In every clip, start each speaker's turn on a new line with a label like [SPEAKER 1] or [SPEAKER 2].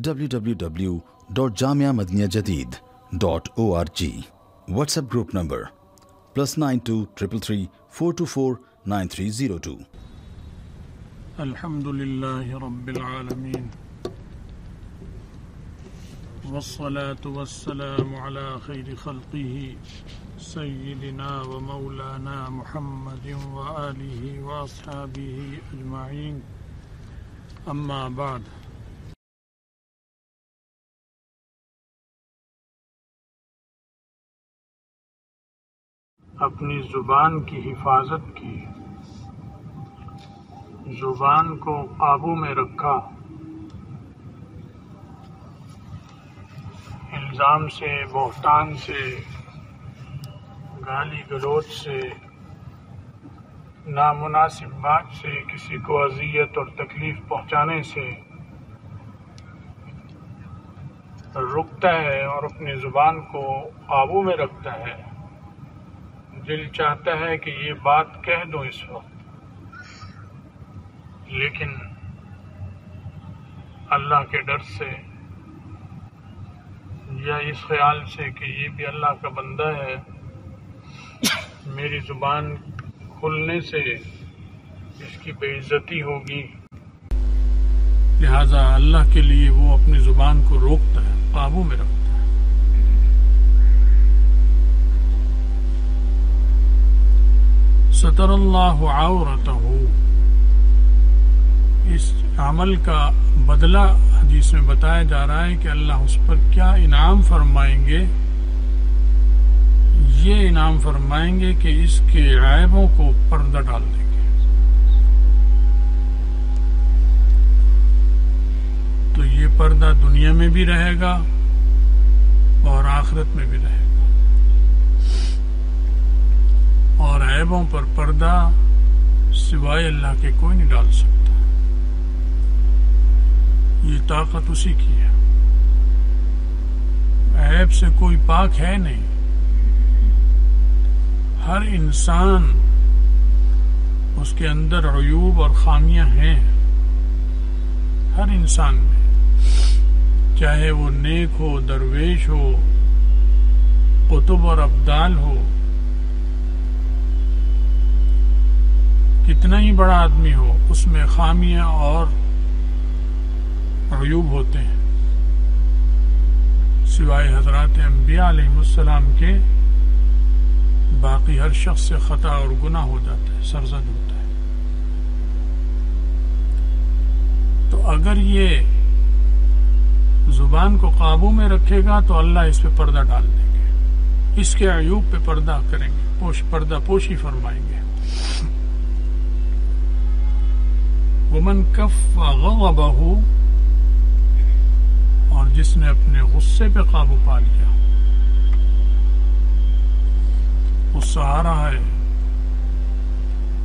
[SPEAKER 1] www.jamiamadiniyajadid.org. WhatsApp group number +92 333 424 9302.
[SPEAKER 2] الحمدللہ رب العالمین والصلاة والسلام على خیر خلقہ سیدنا و مولانا محمد وآلہ واصحابہ اجمعین، اما بعد۔ اپنی زبان کی حفاظت کی، زبان کو قابو میں رکھا، الزام سے، بہتان سے، گالی گلوچ سے، نامناسب بات سے کسی کو اذیت اور تکلیف پہنچانے سے رکتا ہے اور اپنی زبان کو قابو میں رکھتا ہے۔ دل چاہتا ہے کہ یہ بات کہہ دوں اس وقت، لیکن اللہ کے ڈر سے یا اس خیال سے کہ یہ بھی اللہ کا بندہ ہے، میری زبان کھلنے سے اس کی بے عزتی ہوگی، لہذا اللہ کے لیے وہ اپنی زبان کو روکتا ہے، قابو میں رکھتا ہے۔ ستر اللہ عورتہ، اس عمل کا بدلہ حدیث میں بتایا جا رہا ہے کہ اللہ اس پر کیا انعام فرمائیں گے۔ یہ انعام فرمائیں گے کہ اس کے عیبوں کو پردہ ڈال دیں گے۔ تو یہ پردہ دنیا میں بھی رہے گا اور آخرت میں بھی رہے گا، اور عیبوں پر پردہ سوائے اللہ کے کوئی نہیں ڈال سکتا۔ یہ طاقت اسی کی ہے، عیب سے کوئی پاک ہے نہیں۔ ہر انسان اس کے اندر عیوب اور خامیاں ہیں، ہر انسان میں، چاہے وہ نیک ہو، درویش ہو، قطب اور ابدال ہو، کتنا ہی بڑا آدمی ہو، اس میں خامیاں اور عیوب ہوتے ہیں، سوائے حضرات انبیاء علیہ السلام کے باقی ہر شخص سے خطا اور گناہ ہو جاتا ہے، سرزد ہوتا ہے۔ تو اگر یہ زبان کو قابو میں رکھے گا تو اللہ اس پہ پردہ ڈال دیں گے، اس کے عیوب پہ پردہ کریں گے، پردہ پوشی فرمائیں گے۔ ومن کف غضبہ، اور جس نے اپنے غصے پہ قابو پا لیا، غصہ آ رہا ہے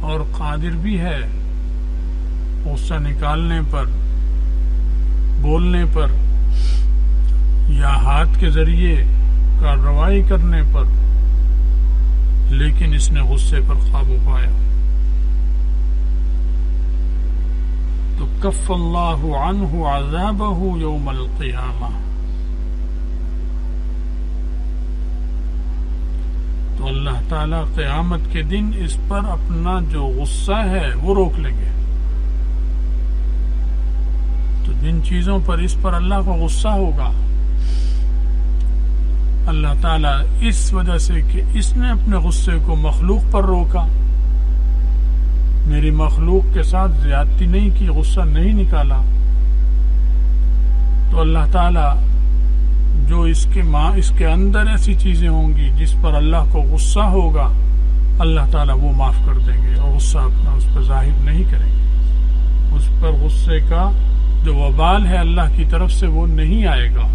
[SPEAKER 2] اور قادر بھی ہے غصہ نکالنے پر، بولنے پر یا ہاتھ کے ذریعے کارروائی کرنے پر، لیکن اس نے غصے پر قابو پایا تو کف اللہ عنہ عذابہ یوم القیامہ، تو اللہ تعالیٰ قیامت کے دن اس پر اپنا جو غصہ ہے وہ روک لیں گے۔ تو جن چیزوں پر اس پر اللہ کو غصہ ہوگا، اللہ تعالیٰ اس وجہ سے کہ اس نے اپنے غصے کو مخلوق پر روکا، میری مخلوق کے ساتھ زیادتی نہیں کی، غصہ نہیں نکالا، تو اللہ تعالیٰ جو اس کے اندر ایسی چیزیں ہوں گی جس پر اللہ کو غصہ ہوگا، اللہ تعالیٰ وہ معاف کر دیں گے اور غصہ اپنا اس پر ظاہر نہیں کریں گے۔ اس پر غصے کا جو وبال ہے اللہ کی طرف سے وہ نہیں آئے گا۔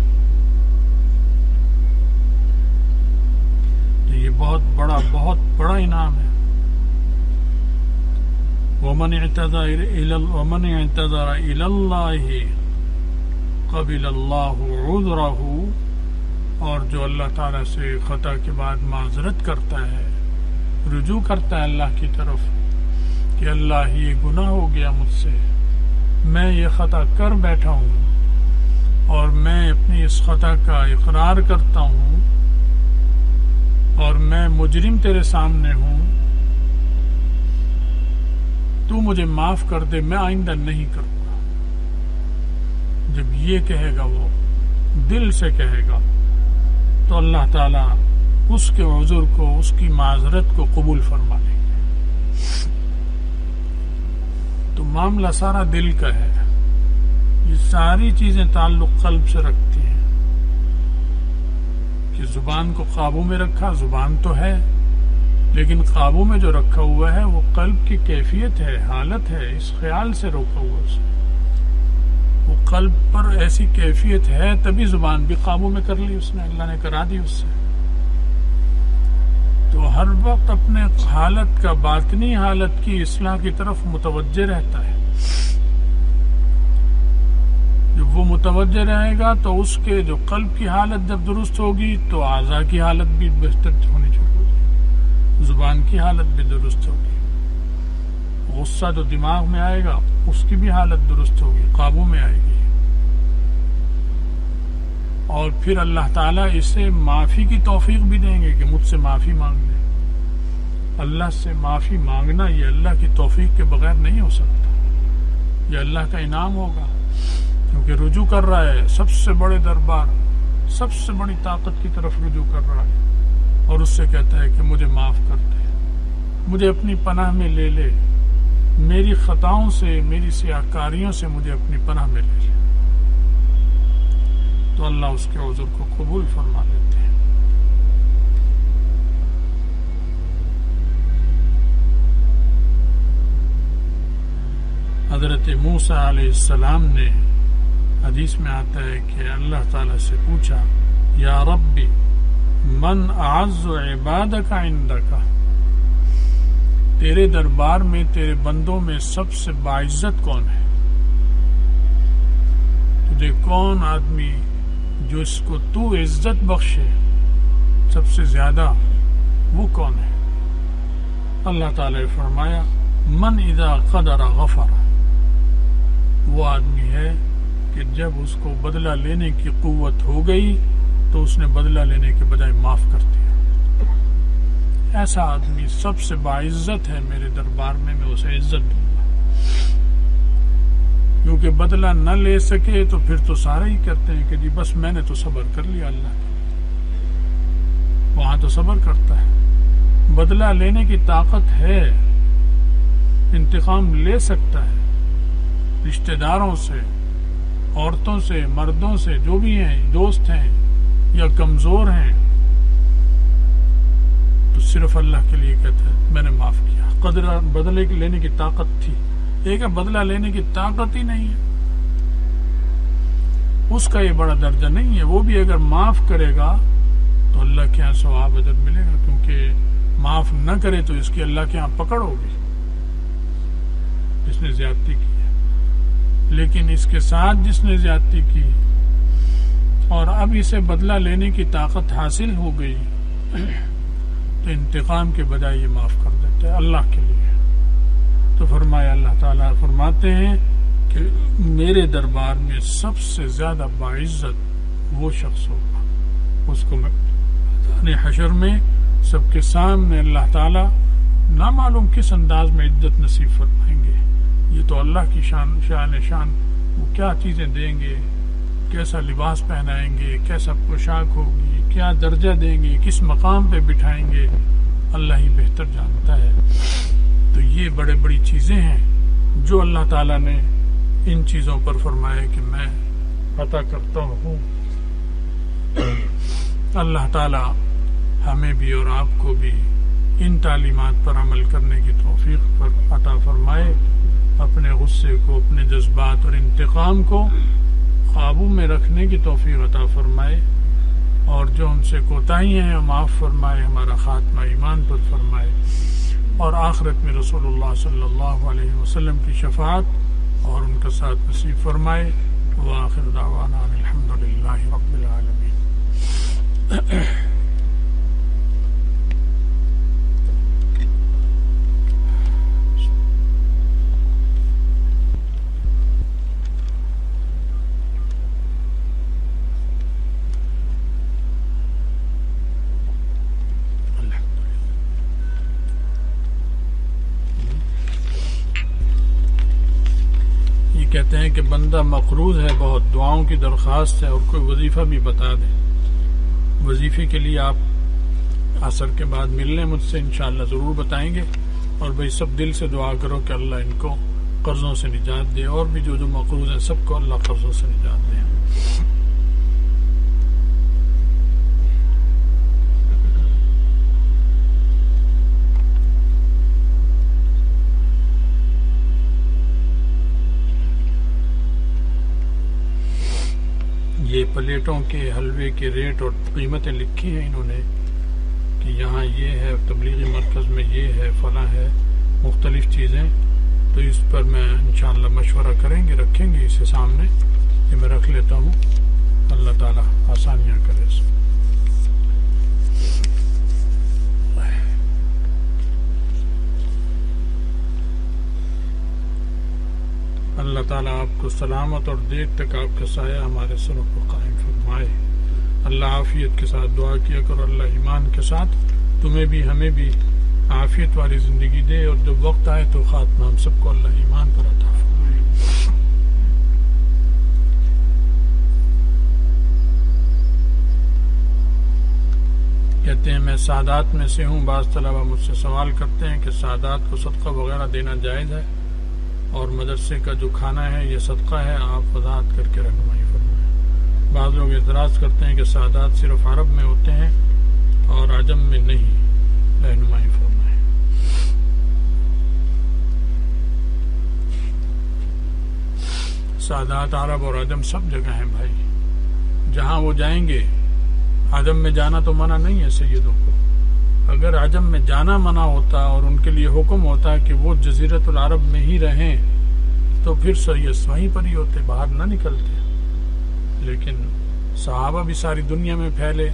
[SPEAKER 2] تو یہ بہت بڑا انعام ہے۔ ومن اعتذر الى اللہ قبل اللہ عذرہ، اور جو اللہ تعالیٰ سے خطا کے بعد معذرت کرتا ہے، رجوع کرتا ہے اللہ کی طرف کہ اللہ یہ گناہ ہو گیا مجھ سے، میں یہ خطا کر بیٹھا ہوں اور اپنی اس خطا کا اقرار کرتا ہوں اور میں مجرم تیرے سامنے ہوں، تو مجھے معاف کر دے، میں آئندہ نہیں کروں گا۔ جب یہ کہے گا، وہ دل سے کہے گا، تو اللہ تعالیٰ اس کے عذر کو، اس کی معذرت کو قبول فرما لیں گے۔ تو معاملہ سارا دل کا ہے، یہ ساری چیزیں تعلق قلب سے رکھتی ہیں کہ زبان کو قابو میں رکھا، زبان تو ہے لیکن قابو میں جو رکھا ہوا ہے وہ قلب کی کیفیت ہے، حالت ہے، اس خیال سے روکا ہوا اسے، وہ قلب پر ایسی کیفیت ہے تبھی زبان بھی قابو میں کر لی اس نے، اللہ نے کرا دی اس سے۔ تو ہر وقت اپنے حالت کا، باطنی حالت کی اصلاح کی طرف متوجہ رہتا ہے۔ جب وہ متوجہ رہے گا تو اس کے جو قلب کی حالت جب درست ہوگی تو اعضاء کی حالت بھی بہتر ہونی چاہیے، زبان کی حالت بھی درست ہوگی، غصہ جو دماغ میں آئے گا اس کی بھی حالت درست ہوگی، قابو میں آئے گی، اور پھر اللہ تعالیٰ اسے معافی کی توفیق بھی دیں گے کہ مجھ سے معافی مانگ لے۔ اللہ سے معافی مانگنا یہ اللہ کی توفیق کے بغیر نہیں ہو سکتا، یہ اللہ کا انعام ہوگا، کیونکہ رجوع کر رہا ہے سب سے بڑے دربار، سب سے بڑی طاقت کی طرف رجوع کر رہا ہے، اور اس سے کہتا ہے کہ مجھے معاف کر دے، مجھے اپنی پناہ میں لے لے، میری خطاؤں سے، میری سیاہکاریوں سے مجھے اپنی پناہ میں لے لے، تو اللہ اس کے عذر کو قبول فرما لیتے ہیں۔ حضرت موسیٰ علیہ السلام نے، حدیث میں آتا ہے کہ اللہ تعالیٰ سے پوچھا، یا ربی من اعز عبادک عندک، تیرے دربار میں تیرے بندوں میں سب سے باعزت کون ہے؟ تجھے کون آدمی جو اس کو تو عزت بخشے سب سے زیادہ، وہ کون ہے؟ اللہ تعالیٰ نے فرمایا، من اذا قدر غفر، وہ آدمی ہے کہ جب اس کو بدلہ لینے کی قوت ہو گئی تو اس نے بدلہ لینے کے بجائے معاف کر دیا۔ ایسا آدمی سب سے باعزت ہے میرے دربار میں اسے عزت دوں گا، کیونکہ بدلہ نہ لے سکے تو پھر تو سارے ہی کہتے ہیں کہ جی بس میں نے تو صبر کر لیا، اللہ وہاں تو صبر کرتا ہے، بدلہ لینے کی طاقت ہے، انتقام لے سکتا ہے، رشتہ داروں سے، عورتوں سے، مردوں سے، جو بھی ہیں، دوست ہیں یا کمزور ہیں، تو صرف اللہ کے لیے کہتا ہے میں نے معاف کیا۔ بدلے لینے کی طاقت تھی، ایک ہے بدلہ لینے کی طاقت ہی نہیں ہے، اس کا یہ بڑا درجہ نہیں ہے، وہ بھی اگر معاف کرے گا تو اللہ کے ہاں ثواب اجر ملے گا، کیونکہ معاف نہ کرے تو اس کی اللہ کے ہاں پکڑ ہوگی، جس نے زیادتی کی ہے۔ لیکن اس کے ساتھ جس نے زیادتی کی اور اب اسے بدلہ لینے کی طاقت حاصل ہو گئی تو انتقام کے بجائے یہ معاف کر دیتا ہے اللہ کے لیے۔ تو فرمایا، اللہ تعالیٰ فرماتے ہیں کہ میرے دربار میں سب سے زیادہ باعزت وہ شخص ہوگا، اس کو میں حشر میں سب کے سامنے اللہ تعالیٰ نامعلوم کس انداز میں عزت نصیب فرمائیں گے۔ یہ تو اللہ کی شان، وہ کیا چیزیں دیں گے، کیسا لباس پہنائیں گے، کیسا پوشاک ہوگی، کیا درجہ دیں گے، کس مقام پہ بٹھائیں گے، اللہ ہی بہتر جانتا ہے۔ تو یہ بڑے بڑی چیزیں ہیں جو اللہ تعالیٰ نے ان چیزوں پر فرمایا کہ میں عطا کرتا ہوں۔ اللہ تعالیٰ ہمیں بھی اور آپ کو بھی ان تعلیمات پر عمل کرنے کی توفیق پر عطا فرمائے، اپنے غصے کو، اپنے جذبات اور انتقام کو قابو میں رکھنے کی توفیق عطا فرمائے، اور جو ہم سے کوتاہیاں ہیں معاف فرمائے، ہمارا خاتمہ ایمان پر فرمائے، اور آخرت میں رسول اللہ صلی اللہ علیہ وسلم کی شفاعت اور ان کا ساتھ نصیب فرمائے۔ وآخر دعوانا الحمدللہ رب العالمین۔ کہتے ہیں کہ بندہ مقروض ہے بہت، دعاؤں کی درخواست ہے، اور کوئی وظیفہ بھی بتا دیں۔ وظیفے کے لیے آپ عصر کے بعد مل لیں مجھ سے، انشاءاللہ ضرور بتائیں گے۔ اور بھئی سب دل سے دعا کرو کہ اللہ ان کو قرضوں سے نجات دے، اور بھی جو مقروض ہیں سب کو اللہ قرضوں سے نجات دے۔ یہ پلیٹوں کے حلوے کے ریٹ اور قیمتیں لکھی ہیں انہوں نے کہ یہاں یہ ہے، تبلیغی مرکز میں یہ ہے، فلاں ہے، مختلف چیزیں، تو اس پر میں انشاءاللہ مشورہ کریں گے، رکھیں گے اسے سامنے، یہ میں رکھ لیتا ہوں۔ اللہ تعالیٰ آسانیاں کرے اس میں۔ اللہ تعالیٰ آپ کو سلامت اور دیر تک آپ کا سایہ ہمارے سروں کو قائم فرمائے۔ اللہ عافیت کے ساتھ دعا کیا کرو، اللہ ایمان کے ساتھ تمہیں بھی ہمیں بھی عافیت والی زندگی دے، اور جب وقت آئے تو خاتمہ ہم سب کو اللہ ایمان پر عطا فرمائے۔ کہتے ہیں میں سادات میں سے ہوں، بعض طلبہ مجھ سے سوال کرتے ہیں کہ سادات کو صدقہ وغیرہ دینا جائز ہے، اور مدرسے کا جو کھانا ہے یہ صدقہ ہے، آپ وضاحت کر کے رہنمائی فرمائیں۔ بعض لوگ اعتراض کرتے ہیں کہ سادات صرف عرب میں ہوتے ہیں اور عجم میں نہیں، رہنمائی فرمائیں۔ سادات عرب اور عجم سب جگہ ہیں بھائی، جہاں وہ جائیں گے۔ عجم میں جانا تو منع نہیں ہے سیدوں کو، اگر عجم میں جانا منع ہوتا اور ان کے لیے حکم ہوتا کہ وہ جزیرت العرب میں ہی رہیں تو پھر سید وہیں پر ہی ہوتے، باہر نہ نکلتے۔ لیکن صحابہ بھی ساری دنیا میں پھیلے،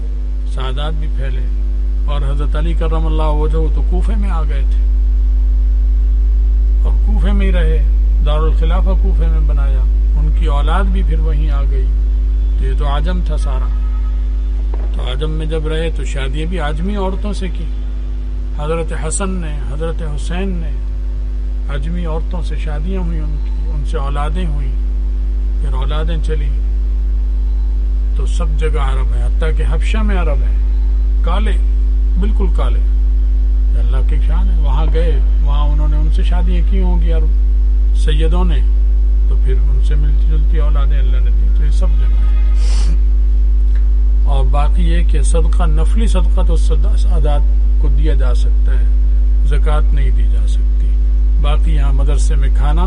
[SPEAKER 2] سادات بھی پھیلے، اور حضرت علی کرم اللہ وجہہ تو کوفے میں آ گئے تھے اور کوفے میں ہی رہے، دارالخلافہ کوفے میں بنایا، ان کی اولاد بھی پھر وہیں آ گئی۔ تو یہ تو عجم تھا سارا، تو عجم میں جب رہے تو شادیاں بھی عجمی عورتوں سے کی۔ حضرت حسن نے، حضرت حسین نے عجمی عورتوں سے شادیاں ہوئی، ان سے اولادیں ہوئیں، پھر اولادیں چلی، تو سب جگہ عرب ہے، حتیٰ کہ حبشہ میں عرب ہیں، کالے، بالکل کالے، اللہ کی شان ہے۔ وہاں گئے، وہاں انہوں نے ان سے شادیاں کی ہوں گی عرب سیدوں نے، تو پھر ان سے ملتی جلتی اولادیں اللہ نے دی۔ تو یہ سب جگہ ہے۔ اور باقی یہ کہ صدقہ، نفلی صدقہ تو سادات کو دیا جا سکتا ہے، زکوٰۃ نہیں دی جا سکتی۔ باقی یہاں مدرسے میں کھانا،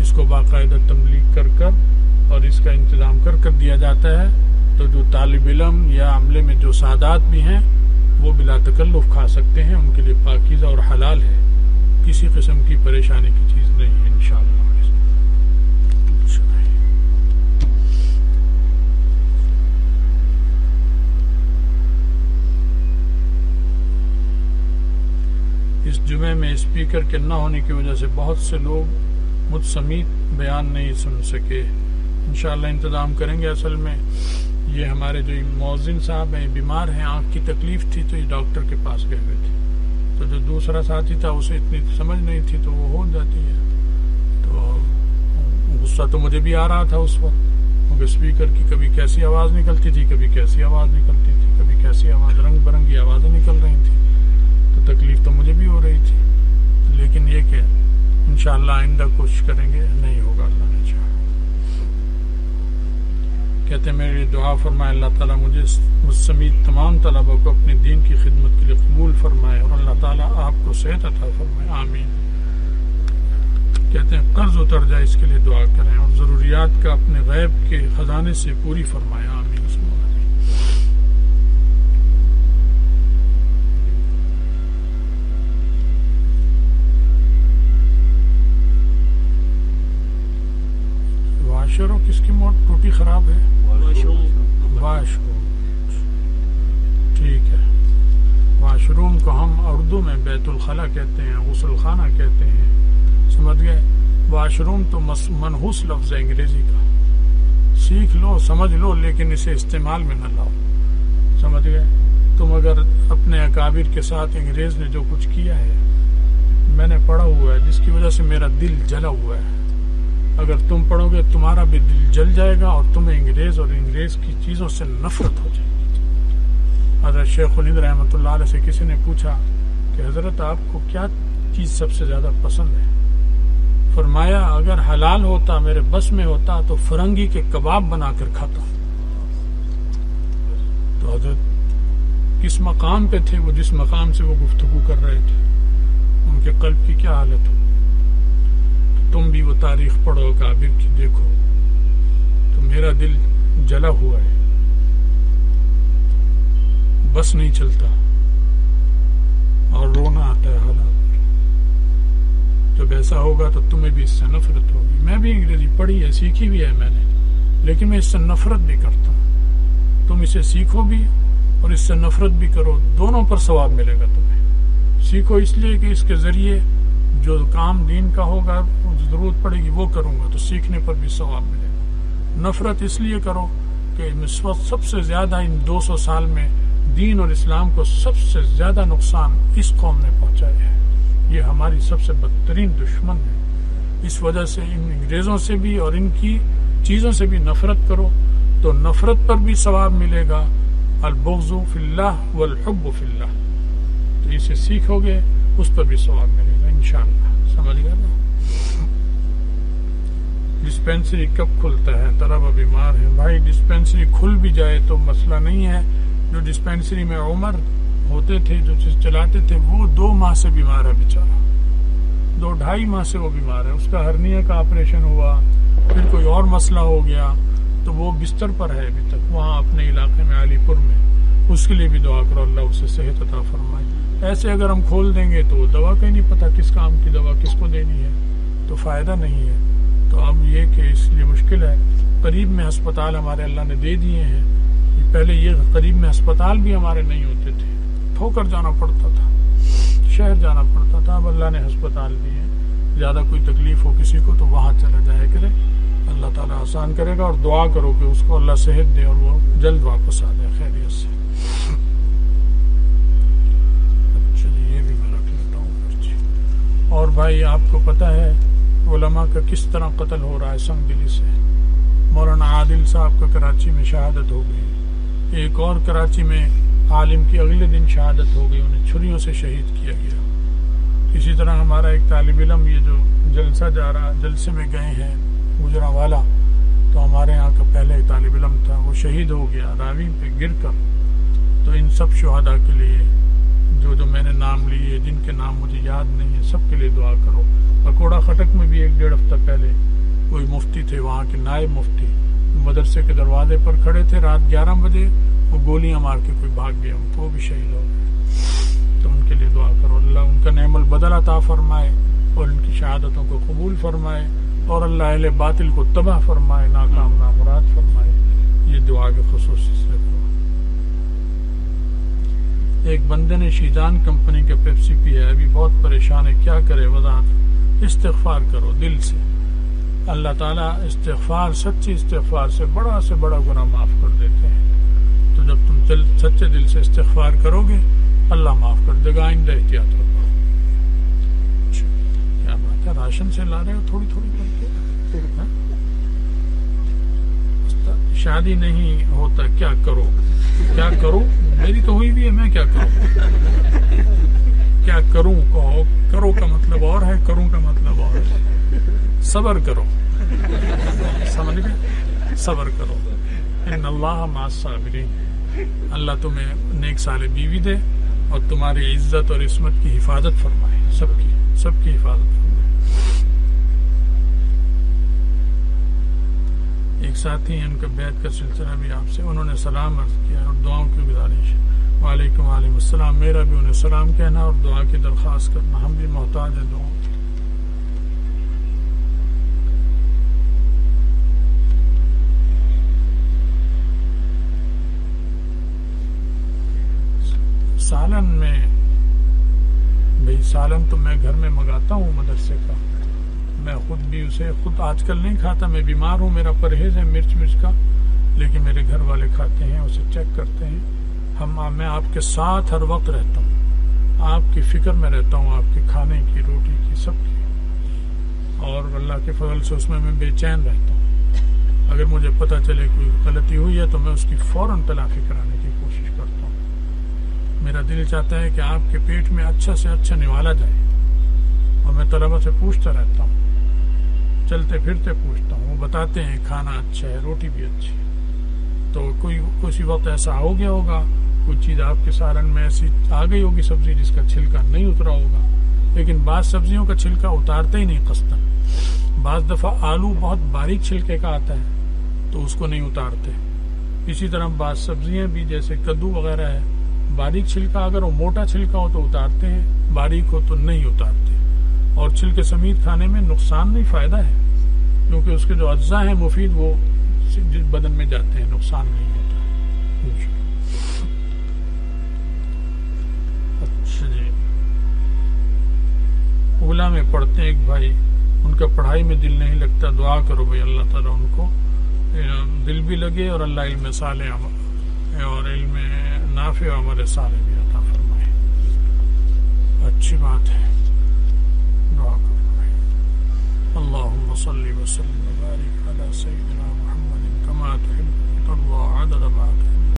[SPEAKER 2] اس کو باقاعدہ تبلیغ کر کر اور اس کا انتظام کر کر دیا جاتا ہے، تو جو طالب علم یا عملے میں جو سادات بھی ہیں وہ بلا تکلف کھا سکتے ہیں، ان کے لیے پاکیزہ اور حلال ہے، کسی قسم کی پریشانی کی چیز نہیں ہے انشاءاللہ۔ اس جمعے میں اسپیکر کے نہ ہونے کی وجہ سے بہت سے لوگ مجھ سمیت بیان نہیں سن سکے، انشاءاللہ انتظام کریں گے۔ اصل میں یہ ہمارے جو مؤذن صاحب ہیں بیمار ہیں، آنکھ کی تکلیف تھی تو یہ ڈاکٹر کے پاس گئے ہوئے تھے، تو جو دوسرا ساتھی تھا اسے اتنی سمجھ نہیں تھی تو وہ ہو جاتی ہے، تو غصہ تو مجھے بھی آ رہا تھا اس وقت، کیونکہ اسپیکر کی کبھی کیسی آواز نکلتی تھی، کبھی کیسی آواز نکلتی تھی، کبھی کیسی آواز، رنگ برنگی آوازیں نکل رہی تھیں، تو تکلیف تو مجھے بھی ہو رہی تھی۔ لیکن یہ کہ انشاءاللہ آئندہ کوشش کریں گے، نہیں ہوگا اللہ نے چاہا۔ کہتے ہیں میری دعا فرمائے اللہ تعالیٰ مجھ سمیت تمام طلبہ کو اپنے دین کی خدمت کے لیے قبول فرمائے، اور اللہ تعالیٰ آپ کو صحت عطا فرمائے، آمین۔ کہتے ہیں قرض اتر جائے اس کے لیے دعا کریں، اور ضروریات کا اپنے غیب کے خزانے سے پوری فرمائے، آمین۔ واشرو کس کی موٹ ٹوٹی خراب ہے؟ واش روم، ٹھیک ہے۔ واش روم کو ہم اردو میں بیت الخلا کہتے ہیں، غسل خانہ کہتے ہیں، سمجھ گئے؟ واش روم تو منحوس لفظ ہے انگریزی کا، سیکھ لو سمجھ لو لیکن اسے استعمال میں نہ لاؤ، سمجھ گئے؟ تم اگر اپنے اکابر کے ساتھ انگریز نے جو کچھ کیا ہے میں نے پڑھا ہوا ہے، جس کی وجہ سے میرا دل جلا ہوا ہے، اگر تم پڑھو گے تمہارا بھی دل جل جائے گا اور تمہیں انگریز اور انگریز کی چیزوں سے نفرت ہو جائے گی. حضرت شیخ الہند رحمۃ اللہ علیہ سے کسی نے پوچھا کہ حضرت آپ کو کیا چیز سب سے زیادہ پسند ہے؟ فرمایا اگر حلال ہوتا میرے بس میں ہوتا تو فرنگی کے کباب بنا کر کھاتا. تو حضرت کس مقام پہ تھے وہ، جس مقام سے وہ گفتگو کر رہے تھے، ان کے قلب کی کیا حالت ہو. تم بھی وہ تاریخ پڑھو کابر کی دیکھو تو میرا دل جلا ہوا ہے، بس نہیں چلتا اور رونا آتا ہے حالات پر. جب ایسا ہوگا تو تمہیں بھی اس سے نفرت ہوگی. میں بھی انگریزی پڑھی ہے، سیکھی بھی ہے میں نے، لیکن میں اس سے نفرت بھی کرتا ہوں. تم اسے سیکھو بھی اور اس سے نفرت بھی کرو، دونوں پر ثواب ملے گا تمہیں. سیکھو اس لیے کہ اس کے ذریعے جو کام دین کا ہوگا ضرورت پڑے گی وہ کروں گا تو سیکھنے پر بھی ثواب ملے گا. نفرت اس لیے کرو کہ اس وقت سب سے زیادہ ان 200 سال میں دین اور اسلام کو سب سے زیادہ نقصان اس قوم نے پہنچایا ہے. یہ ہماری سب سے بدترین دشمن ہے. اس وجہ سے ان انگریزوں سے بھی اور ان کی چیزوں سے بھی نفرت کرو تو نفرت پر بھی ثواب ملے گا. البغض فی اللہ والحب فی اللہ. تو اسے سیکھو گے اس پر بھی ثواب ملے گا انشاءاللہ. سمجھ گئے نا؟ ڈسپینسری کب کھلتا ہے؟ طلبہ بیمار ہے. بھائی ڈسپینسری کھل بھی جائے تو مسئلہ نہیں ہے. جو ڈسپینسری میں عمر ہوتے تھے جو چلاتے تھے وہ 2 ماہ سے بیمار ہے بیچارہ، 2-2.5 ماہ سے وہ بیمار ہے. اس کا ہرنیہ کا آپریشن ہوا، پھر کوئی اور مسئلہ ہو گیا تو وہ بستر پر ہے ابھی تک وہاں اپنے علاقے میں علی پور میں. اس کے لیے بھی دعا کرو اللہ اسے صحت عطا فرمائے. ایسے اگر ہم کھول دیں گے تو دوا کا ہی نہیں پتہ کس کام کی دوا کس کو دینی ہے تو فائدہ نہیں ہے. تو اب یہ کہ اس لیے مشکل ہے. قریب میں ہسپتال ہمارے اللہ نے دے دیے ہیں. پہلے یہ قریب میں ہسپتال بھی ہمارے نہیں ہوتے تھے، ٹھوکر جانا پڑتا تھا، شہر جانا پڑتا تھا. اب اللہ نے ہسپتال دیے. زیادہ کوئی تکلیف ہو کسی کو تو وہاں چلا جائے کرے، اللہ تعالیٰ آسان کرے گا. اور دعا کرو کہ اس کو اللہ صحت دے اور وہ جلد واپس آ جائے خیریت سے. اور بھائی آپ کو پتہ ہے علماء کا کس طرح قتل ہو رہا ہے سنگ دلی سے. مولانا عادل صاحب کا کراچی میں شہادت ہو گئی. ایک اور کراچی میں عالم کی اگلے دن شہادت ہو گئی، انہیں چھریوں سے شہید کیا گیا. اسی طرح ہمارا ایک طالب علم یہ جو جلسے میں گئے ہیں گجرانوالا، تو ہمارے یہاں کا پہلے ایک طالب علم تھا وہ شہید ہو گیا راوی پہ گر کر. تو ان سب شہداء کے لیے جو میں نے نام لیے جن کے نام مجھے یاد نہیں ہے سب کے لیے دعا کرو. اکوڑا خٹک میں بھی 1-1.5 ہفتہ پہلے کوئی مفتی تھے وہاں کے نائب مفتی مدرسے کے دروازے پر کھڑے تھے رات 11 بجے، وہ گولیاں مار کے کوئی بھاگ گیا تو وہ بھی شہید ہو گئے. تو ان کے لیے دعا کرو اللہ ان کا نعم البدل عطا فرمائے اور ان کی شہادتوں کو قبول فرمائے اور اللہ اہل باطل کو تباہ فرمائے، ناکام نامراد فرمائے. یہ دعا کے خصوصی سے کرو. ایک بندے نے شیزان کمپنی کا پیپسی پیا ہے، ابھی بہت پریشان ہے، کیا کرے؟ وضاحت. استغفار کرو دل سے. اللہ تعالیٰ استغفار، سچی استغفار سے بڑا گناہ معاف کر دیتے ہیں. تو جب تم سچے دل سے استغفار کرو گے اللہ معاف کر دے گا. آئندہ احتیاط رکھو. کیا بات ہے، راشن سے لا رہے ہو تھوڑی کر کے؟ شادی نہیں ہوتا کیا کرو؟ کیا کروں؟ میری تو ہوئی بھی ہے، میں کیا کروں؟ کیا کروں کہو. کرو کا مطلب اور ہے، کروں کا مطلب اور ہے. صبر کرو. سمجھ گئے؟ صبر کرو. ان اللہ مع الصابرین. اللہ تمہیں نیک صالح بیوی دے اور تمہاری عزت اور عصمت کی حفاظت فرمائے. سب کی حفاظت فرمائے. ایک ساتھی ہیں ان کا بیعت کا سلسلہ بھی آپ سے، انہوں نے سلام عرض کیا اور دعاؤں کی گزارش. وعلیکم السلام. میرا بھی انہیں سلام کہنا اور دعا کی درخواست کرنا. ہم بھی محتاج ہیں دعاؤں کی. سالن میں بھئی سالن تو میں گھر میں منگاتا ہوں مدرسے کا. میں خود بھی اسے آج کل نہیں کھاتا، میں بیمار ہوں، میرا پرہیز ہے مرچ کا، لیکن میرے گھر والے کھاتے ہیں، اسے چیک کرتے ہیں. میں آپ کے ساتھ ہر وقت رہتا ہوں، آپ کی فکر میں رہتا ہوں، آپ کے کھانے کی، روٹی کی، سب کی. اور اللہ کے فضل سے اس میں بے چین رہتا ہوں. اگر مجھے پتہ چلے کوئی غلطی ہوئی ہے تو میں اس کی فوراً تلافی کرانے کی کوشش کرتا ہوں. میرا دل چاہتا ہے کہ آپ کے پیٹ میں اچھا سے اچھا نوالا جائے، اور میں طلبہ سے پوچھتا رہتا ہوں، چلتے پھرتے پوچھتا ہوں. وہ بتاتے ہیں کھانا اچھا ہے، روٹی بھی اچھی ہے. تو کسی وقت ایسا ہو گیا ہوگا، کوئی چیز آپ کے سالن میں ایسی آ گئی ہوگی سبزی جس کا چھلکا نہیں اترا ہوگا. لیکن بعض سبزیوں کا چھلکا اتارتے ہی نہیں قصداً. بعض دفعہ آلو بہت باریک چھلکے کا آتا ہے تو اس کو نہیں اتارتے. اسی طرح بعض سبزیاں بھی جیسے کدو وغیرہ ہے، باریک چھلکا اگر وہ موٹا چھلکا ہو تو اتارتے ہیں، باریک ہو تو نہیں اتارتے. اور چھلکے سمیت کھانے میں نقصان نہیں، فائدہ ہے، کیونکہ اس کے جو اجزاء ہیں مفید وہ بدن میں جاتے ہیں، نقصان نہیں ہوتا ہے. اچھا جی، اولا میں پڑھتے ہیں ایک بھائی، ان کا پڑھائی میں دل نہیں لگتا، دعا کرو بھائی اللہ تعالیٰ ان کو دل بھی لگے اور اللہ علم صالح اور علم نافع و عمل صالح بھی عطا فرمائے. اچھی بات ہے، دعا کرو بھائی. اللہم صلی وسلم وبارک علی سیدنا محمد کما تحب وترضى عدد ما